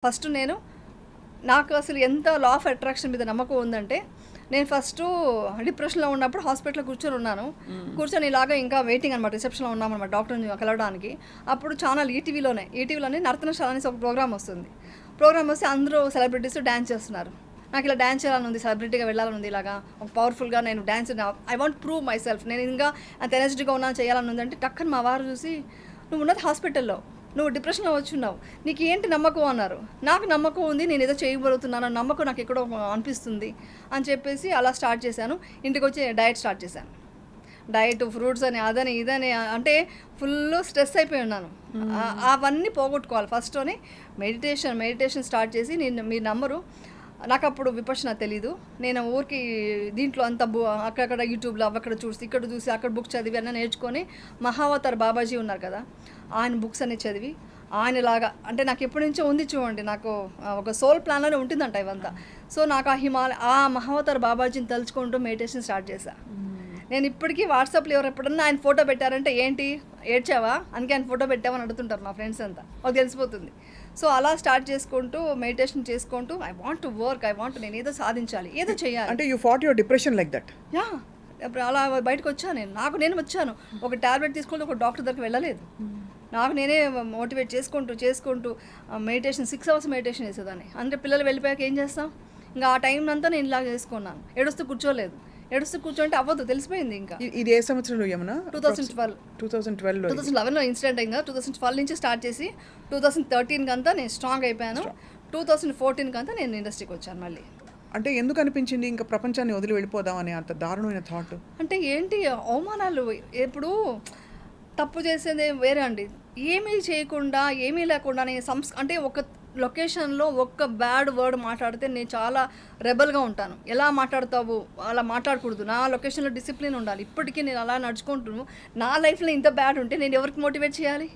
First నాకు అసలు ఎంత లా ఆఫ్ అట్రాక్షన్ మీద నమ్మకం ఉందంటే, నేను ఫస్టు డిప్రెషన్‌లో ఉన్నప్పుడు హాస్పిటల్‌లో కూర్చొని ఉన్నాను. కూర్చొని ఇలాగ ఇంకా వెయిటింగ్ అనమాట. రిసెప్షన్‌లో ఉన్నామనమాట డాక్టర్‌ని కలవడానికి. అప్పుడు ఛానల్ ఈటీవీలోనే నర్తనశాల అనేసి ఒక ప్రోగ్రామ్ వస్తుంది. ప్రోగ్రామ్ వస్తే అందరూ సెలబ్రిటీస్ డాన్స్ చేస్తున్నారు. నాకు ఇలా డాన్స్ చేయాలని ఉంది, సెలబ్రిటీగా వెళ్ళాలని ఉంది, ఇలాగా ఒక పవర్ఫుల్‌గా నేను dance I want prove my self. నేను ఇంకా అంత ఎనర్జిటిక్‌గా ఉన్నాను, చేయాలని ఉందంటే టక్కని మా వారు చూసి, "నువ్వు ఉన్నది హాస్పిటల్‌లో. నువ్వు డిప్రెషన్‌లో వచ్చున్నావు. నీకు ఏంటి నమ్మకం?" అన్నారు. నాకు నమ్మకం ఉంది, నేను ఏదో చేయగలుగుతున్నాను నమ్మకం నాకు ఎక్కడో అనిపిస్తుంది అని చెప్పేసి అలా స్టార్ట్ చేశాను. ఇంటికి వచ్చి డయట్ స్టార్ట్ చేశాను. డయట్, ఫ్రూట్స్ అని, అదని ఇదని, అంటే ఫుల్ స్ట్రెస్ అయిపోయి ఉన్నాను. అవన్నీ పోగొట్టుకోవాలి ఫస్ట్‌లోనే మెడిటేషన్ స్టార్ట్ చేసి, మీరు నమ్మరు, నాకు అప్పుడు విపశ్యన తెలీదు. నేను ఊరికి దీంట్లో అంతా అక్కడక్కడ యూట్యూబ్లో అక్కడ చూసి ఇక్కడ చూసి అక్కడ బుక్ చదివి అన్నీ నేర్చుకొని, మహావతార్ బాబాజీ ఉన్నారు కదా, ఆయన బుక్స్ అన్ని చదివి ఆయనలాగా, అంటే నాకు ఎప్పటి నుంచో ఉంది చూడండి, నాకు ఒక సోల్ ప్లాన్లోనే ఉంటుందంట ఇవంతా. సో నాకు ఆ మహావతార్ బాబాజీని తలుచుకుంటూ మెడిటేషన్ స్టార్ట్ చేశాను. నేను ఇప్పటికీ వాట్సాప్లో ఎవరు ఎప్పుడన్నా ఆయన ఫోటో పెట్టారంటే, ఏంటి ఏడ్చావా అందుకే ఆయన ఫోటో పెట్టావని అడుగుతుంటారు మా ఫ్రెండ్స్ అంతా. ఒక తెలిసిపోతుంది. సో అలా స్టార్ట్ చేసుకుంటూ మెడిటేషన్ చేసుకుంటూ ఐ వాంట్ టు వర్క్, నేను ఏదో సాధించాలి, ఏదో చేయాలి. అంటే you fat your depression like that. Yeah, అలా బయటకు వచ్చాను. నేను వచ్చాను. ఒక టాబ్లెట్ తీసుకుంటూ ఒక డాక్టర్ దగ్గరికి వెళ్ళలేదు. నాకు నేనే మోటివేట్ చేసుకుంటూ మెడిటేషన్ 6 hours మెడిటేషన్ చేసేదాన్ని. అంటే పిల్లలు వెళ్ళిపోయాక ఏం చేస్తాం, ఇంకా ఆ టైం అంతా నేను ఇలా చేసుకున్నాను. ఏడుస్తూ కూర్చోంటే అవ్వదు, తెలిసిపోయింది. ఇంకా ఇది ఏ సంవత్సరంలో ఏమన్నా? 2011లో ఇన్సిడెంట్ అయిందా. 2012 నుంచి స్టార్ట్ చేసి 2013 అంతా నేను స్ట్రాంగ్ అయిపోయాను. 2014 అంతా నేను ఇండస్ట్రీకి వచ్చాను మళ్ళీ. అంటే ఎందుకు అనిపించింది ఇంకా ప్రపంచాన్ని వదిలి వెళ్ళిపోదామని అంత దారుణమైన థాట్? అంటే ఏంటి అవమానాలు, ఎప్పుడు తప్పు చేసేది వేరే అండి. ఏమీ చేయకుండా ఏమీ లేకుండా అంటే ఒక లొకేషన్లో ఒక్క బ్యాడ్ వర్డ్ మాట్లాడితే నేను చాలా రెబల్గా ఉంటాను. ఎలా మాట్లాడతావు, అలా మాట్లాడకూడదు. నా లొకేషన్లో డిసిప్లిన్ ఉండాలి. ఇప్పటికీ నేను అలా నడుచుకుంటున్నాను. నా లైఫ్లో ఇంత బ్యాడ్ ఉంటే నేను ఎవరికి మోటివేట్ చేయాలి?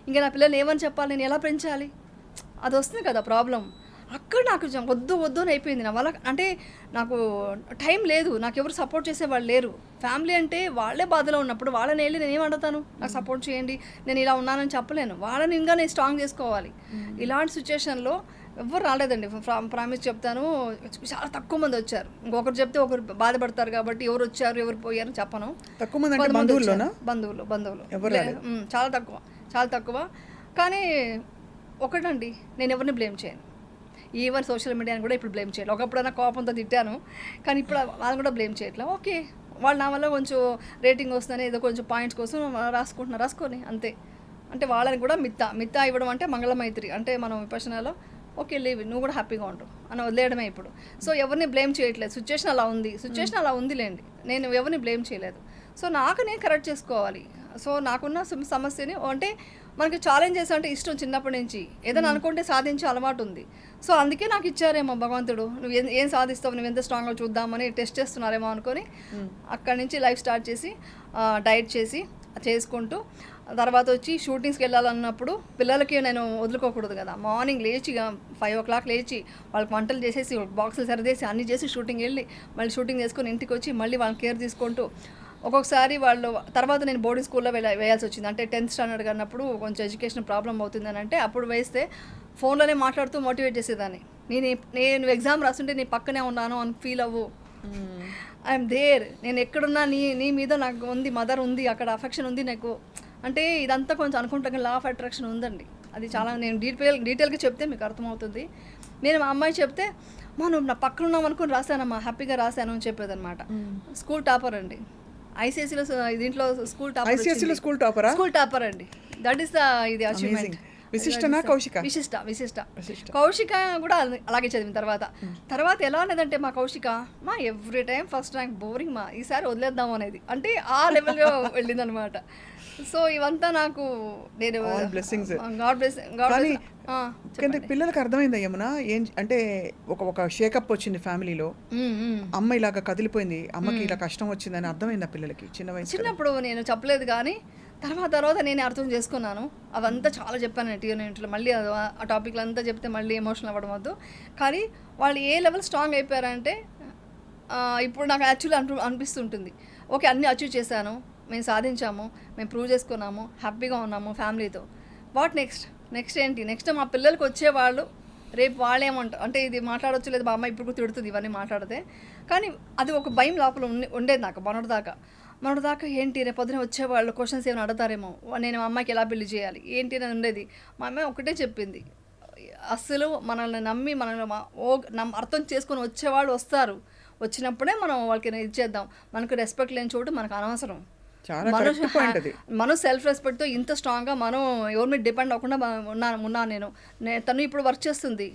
ఇంకా నా పిల్లల్ని ఏమని చెప్పాలి, నేను ఎలా పెంచాలి? అది వస్తుంది కదా ప్రాబ్లం. అక్కడ నాకు వద్దు అని అయిపోయింది. నా వల్ల అంటే నాకు టైం లేదు, నాకు ఎవరు సపోర్ట్ చేసేవాళ్ళు లేరు. ఫ్యామిలీ అంటే వాళ్ళే బాధలో ఉన్నప్పుడు వాళ్ళని వెళ్ళి నేను ఏమంటాను, నాకు సపోర్ట్ చేయండి, నేను ఇలా ఉన్నానని చెప్పలేను. వాళ్ళని ఇంకా నేను స్ట్రాంగ్ చేసుకోవాలి. ఇలాంటి సిచ్యుయేషన్లో ఎవరు రాలేదండి. ప్రామిస్ చెప్తాను, చాలా తక్కువ మంది వచ్చారు. ఇంకొకరు చెప్తే ఒకరు బాధపడతారు కాబట్టి ఎవరు వచ్చారు ఎవరు పోయారు చెప్పను. తక్కువ మంది బంధువులు చాలా తక్కువ. కానీ ఒకటండి, నేను ఎవరిని బ్లేమ్ చేయను. ఈవెన్ సోషల్ మీడియాని కూడా ఇప్పుడు బ్లేమ్ చేయాలి. ఒకప్పుడైనా కోపంతో తిట్టాను, కానీ ఇప్పుడు వాళ్ళని కూడా బ్లేమ్ చేయట్లే. ఓకే, వాళ్ళు నా వల్ల కొంచెం రేటింగ్ వస్తుందని ఏదో కొంచెం పాయింట్స్ కోసం రాసుకొని అంతే. అంటే వాళ్ళని కూడా మిత్తా ఇవ్వడం అంటే మంగళమైత్రి, అంటే మనం విపశ్యనలో ఓకే లీవ్, నువ్వు కూడా హ్యాపీగా ఉండు అని వదిలేయడమే ఇప్పుడు. సో ఎవరిని బ్లేమ్ చేయట్లేదు. సిచ్యువేషన్ అలా ఉందిలేండి. నేను ఎవరిని బ్లేమ్ చేయలేదు. సో నాకు నేను కరెక్ట్ చేసుకోవాలి. సో నాకున్న సమస్యని, అంటే మనకి ఛాలెంజెస్ అంటే ఇష్టం చిన్నప్పటి నుంచి, ఏదైనా అనుకుంటే సాధించే అలవాటు ఉంది. సో అందుకే నాకు ఇచ్చారేమో భగవంతుడు, నువ్వు ఏం సాధిస్తావు, నువ్వు ఎంత స్ట్రాంగ్గా చూద్దామని టెస్ట్ చేస్తున్నారేమో అనుకొని అక్కడి నుంచి లైఫ్ స్టార్ట్ చేసి డైట్ చేసుకుంటూ తర్వాత వచ్చి షూటింగ్స్కి వెళ్ళాలన్నప్పుడు పిల్లలకి నేను వదులుకోకూడదు కదా. మార్నింగ్ లేచి 5 o'clock లేచి వాళ్ళకి వంటలు చేసేసి బాక్సులు సరిదేసి అన్నీ చేసి షూటింగ్ వెళ్ళి మళ్ళీ షూటింగ్ చేసుకొని ఇంటికి వచ్చి మళ్ళీ వాళ్ళని కేర్ తీసుకుంటూ, ఒక్కొక్కసారి వాళ్ళు తర్వాత నేను బోర్డింగ్ స్కూల్లో వేయాల్సి వచ్చింది. అంటే 10th standard అన్నప్పుడు కొంచెం ఎడ్యుకేషన్ ప్రాబ్లం అవుతుందని, అంటే అప్పుడు వేస్తే ఫోన్లోనే మాట్లాడుతూ మోటివేట్ చేసేదాన్ని. నేను ఎగ్జామ్ రాస్తుంటే నీ పక్కనే ఉన్నాను అని ఫీల్ అవ్వు, ఐఎమ్ దేర్, నేను ఎక్కడున్నా నీ మీద నాకు ఉంది, మదర్ ఉంది, అక్కడ అఫెక్షన్ ఉంది నాకు. అంటే ఇదంతా కొంచెం అనుకుంటాను, లా ఆఫ్ అట్రాక్షన్ ఉందండి. అది చాలా నేను డీటెయిల్గా చెప్తే మీకు అర్థమవుతుంది. నేను మా అమ్మాయి చెప్తే, నువ్వు నా పక్కన ఉన్నాం అనుకుని రాశానమ్మా, హ్యాపీగా రాశాను అని చెప్పేదన్నమాట. స్కూల్ టాపర్ అండి, ఐసీఎస్సీలో దీంట్లో స్కూల్ టాపర్ అండి. దట్ ఈస్ ఇది అచీవ్మెంట్. విశిష్ట కౌశిక కూడా అలాగే చదివిన తర్వాత ఎలా అనేదంటే, మా Kaushika every time first rank, boring ఈసారి వదిలేద్దాం అనేది, అంటే ఆ లెవెల్గా వెళ్ళిందనమాట. సో ఇవంతా నాకు నేను పిల్లలకు అర్థమైందా ఏమన్నా అంటే ఒక షేకప్ వచ్చింది ఫ్యామిలీలో, అమ్మ ఇలాగా కదిలిపోయింది, అమ్మకి ఇలా కష్టం వచ్చిందని అర్థమైందా పిల్లలకి చిన్నప్పుడు? నేను చెప్పలేదు, కానీ తర్వాత నేను అర్థం చేసుకున్నాను. అవంతా చాలా చెప్పాను ఇంట్లో. మళ్ళీ ఆ టాపిక్లు అంతా చెప్తే మళ్ళీ ఎమోషనల్ అవ్వడం వద్దు. కానీ వాళ్ళు ఏ లెవెల్ స్ట్రాంగ్ అయిపోయారంటే, ఇప్పుడు నాకు యాక్చువల్లీ అనిపిస్తుంటుంది, ఓకే అన్నీ అచీవ్ చేశాను, మేము సాధించాము, మేము ప్రూవ్ చేసుకున్నాము, హ్యాపీగా ఉన్నాము ఫ్యామిలీతో. వాట్ నెక్స్ట్ ఏంటి? నెక్స్ట్ మా పిల్లలకి వచ్చేవాళ్ళు రేపు వాళ్ళేమంటారు అంటే ఇది మాట్లాడొచ్చు లేదు మా అమ్మ ఇప్పుడు కూడా తిడుతుంది ఇవన్నీ మాట్లాడితే. కానీ అది ఒక భయం లోపల ఉండేది నాకు మొన్నటిదాకా ఏంటి రేపు పొద్దున వచ్చేవాళ్ళు క్వశ్చన్స్ ఏమైనా అడుగుతారేమో, నేను మా అమ్మాయికి ఎలా పెళ్లి చేయాలి ఏంటి అని ఉండేది. మా అమ్మాయి ఒకటే చెప్పింది, అస్సలు మనల్ని నమ్మి మనల్ని అర్థం చేసుకొని వచ్చేవాళ్ళు వస్తారు, వచ్చినప్పుడే మనం వాళ్ళకి ఇచ్చేద్దాం. మనకు రెస్పెక్ట్ లేని చోటు మనకు అనవసరం. మనం సెల్ఫ్ రెస్పెక్ట్తో ఇంత స్ట్రాంగ్గా మనం ఎవరి మీద డిపెండ్ అవ్వకుండా ఉన్నాను నేను. తను ఇప్పుడు వర్క్ చేస్తుంది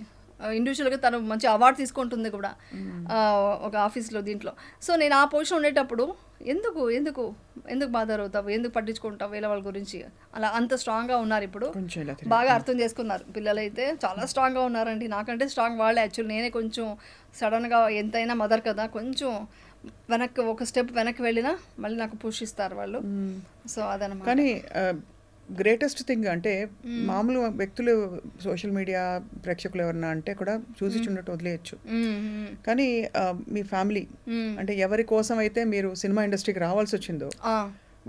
ఇండివిజువల్గా, తను మంచి అవార్డు తీసుకుంటుంది కూడా ఒక ఆఫీస్లో దీంట్లో. సో నేను ఆ పొజిషన్ ఉండేటప్పుడు ఎందుకు ఎందుకు ఎందుకు బాధ అవుతావు, ఎందుకు పట్టించుకుంటావు వేరే వాళ్ళ గురించి, అలా అంత స్ట్రాంగ్గా ఉన్నారు ఇప్పుడు. బాగా అర్థం చేసుకున్నారు పిల్లలైతే, చాలా స్ట్రాంగ్గా ఉన్నారండి. నాకంటే స్ట్రాంగ్ వాళ్ళే యాక్చువల్లీ. నేనే కొంచెం సడన్గా ఎంతైనా మదర్ కదా, కొంచెం ఒక స్టెప్ వెనక్కి వెళ్ళినా మళ్ళీ నాకు పుష్ ఇస్తారు వాళ్ళు. సో అదనమాట. కానీ గ్రేటెస్ట్ థింగ్ అంటే మామూలు వ్యక్తులు సోషల్ మీడియా ప్రేక్షకులు ఎవరన్నా అంటే కూడా చూసి చున్నట్టు వదిలేయచ్చు. కానీ మీ ఫ్యామిలీ అంటే ఎవరి కోసం అయితే మీరు సినిమా ఇండస్ట్రీకి రావాల్సి వచ్చిందో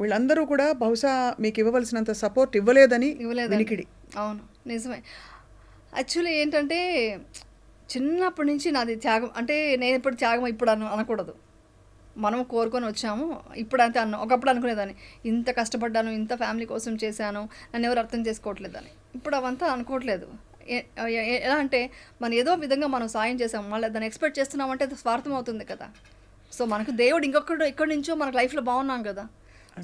వీళ్ళందరూ కూడా బహుశా మీకు ఇవ్వవలసినంత సపోర్ట్ ఇవ్వలేదని వినికిడి. అవును, నిజమే. యాక్చువల్లీ ఏంటంటే చిన్నప్పటి నుంచి నాది త్యాగం. అంటే నేను ఇప్పుడు త్యాగం ఇప్పుడు అనకూడదు, మనం కోరుకొని వచ్చాము. ఇప్పుడు అంతే ఒకప్పుడు అనుకునేదాన్ని, ఇంత కష్టపడ్డాను, ఇంత ఫ్యామిలీ కోసం చేశాను, నన్ను ఎవరు అర్థం చేసుకోవట్లేదని. ఇప్పుడు అవంతా అనుకోవట్లేదు. ఎలా అంటే మనం ఏదో విధంగా మనం సాయం చేసాము, మళ్ళీ దాన్ని ఎక్స్పెక్ట్ చేస్తున్నామంటే అది స్వార్థం అవుతుంది కదా. సో మనకు దేవుడు ఎక్కడి నుంచో మనకు లైఫ్లో బాగున్నాం కదా.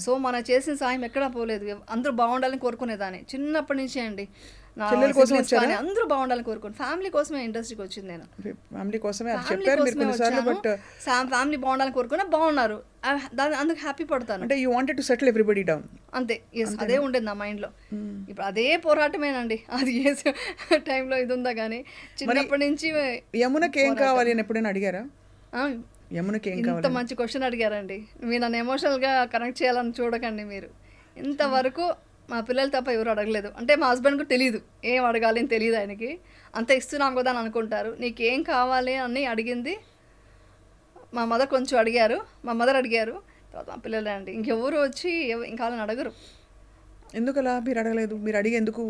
సో మనం చేసిన సాయం ఎక్కడా పోలేదు, అందరూ బాగుండాలని కోరుకునేదాన్ని చిన్నప్పటి నుంచి అండి. అందరూ బాగుండాలని కోరుకోండి, ఫ్యామిలీ కోసమే ఇండస్ట్రీకి వచ్చింది నేను. ఫ్యామిలీ బాగుండాలని కోరుకున్నా, బాగున్నారు, అందుకు హ్యాపీ పడతాను. అంటే you wanted to settle everybody down. అంతే, అదే ఉండేది నా మైండ్లో. ఇప్పుడు అదే పోరాటమేనండి, అది ఏ టైంలో ఇది ఉందా కానీ చిన్నప్పటి నుంచి. యమునకి ఏం కావాలి అని ఎప్పుడైనా అడిగారా? ఇంత మంచి క్వశ్చన్ అడిగారండి. మీరు నన్ను ఎమోషనల్గా కనెక్ట్ చేయాలని చూడకండి మీరు. ఇంతవరకు మా పిల్లలు తప్ప ఎవరు అడగలేదు. అంటే మా హస్బెండ్కు తెలియదు ఏం అడగాలి అని, తెలియదు ఆయనకి. అంత ఇస్తున్నాం కదా అని అనుకుంటారు. నీకేం కావాలి అని అడిగింది మా మదర్ కొంచెం అడిగారు, తర్వాత మా పిల్లలే అండి. ఇంకెవరు వచ్చి ఇంకా వాళ్ళని అడగరు. ఎందుకలా మీరు అడగలేదు? మీరు అడిగేందుకు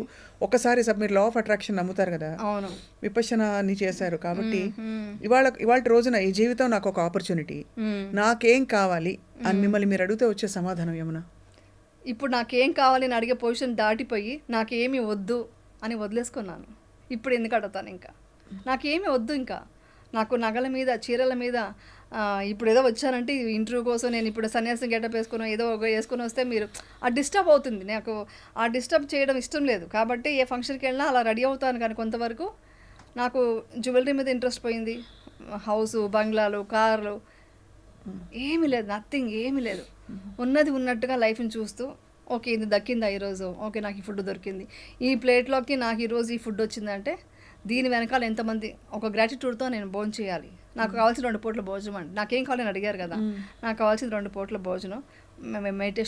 ఒక్కసారి మీరు లా ఆఫ్ అట్రాక్షన్ నమ్ముతారు కదా. అవును, విపశ్యనాన్ని చేశారు కాబట్టి ఇవాళ రోజున ఈ జీవితం నాకు ఒక ఆపర్చునిటీ, నాకేం కావాలి అని మిమ్మల్ని మీరు అడిగితే వచ్చే సమాధానం ఏమన్నా? ఇప్పుడు నాకేం కావాలి అని అడిగే పొజిషన్ దాటిపోయి నాకేమీ వద్దు అని వదిలేసుకున్నాను. ఇప్పుడు ఎందుకు అడుగుతాను? ఇంకా నాకేమీ వద్దు, ఇంకా నాకు నగల మీద చీరల మీద ఇప్పుడు ఏదో వచ్చానంటే ఇంటర్వ్యూ కోసం నేను ఇప్పుడు సన్యాసం గెటప్ వేసుకుని ఏదో వేసుకొని వస్తే మీరు డిస్టర్బ్ అవుతుంది. నాకు డిస్టర్బ్ చేయడం ఇష్టం లేదు కాబట్టి ఏ ఫంక్షన్కి వెళ్ళినా అలా రెడీ అవుతాను. కానీ కొంతవరకు నాకు జ్యువెలరీ మీద ఇంట్రెస్ట్ పోయింది. హౌసు, బంగ్లాలు, కార్లు ఏమీ లేదు, నథింగ్, ఏమీ లేదు. ఉన్నది ఉన్నట్టుగా లైఫ్ని చూస్తూ, ఓకే ఇది దక్కిందా ఈరోజు, ఓకే నాకు ఈ ఫుడ్ దొరికింది, ఈ ప్లేట్లోకి నాకు ఈరోజు ఈ ఫుడ్ వచ్చిందంటే దీని వెనకాల ఎంతమంది ఒక గ్రాటిట్యూడ్తో నేను భోజనం చేయాలి. నాకు కావాల్సిన 2 పూట్ల భోజనం అండి. నాకేం కావాలని అడిగారు కదా, నాకు కావాల్సిన 2 పూట్ల భోజనం, మెడిటేషన్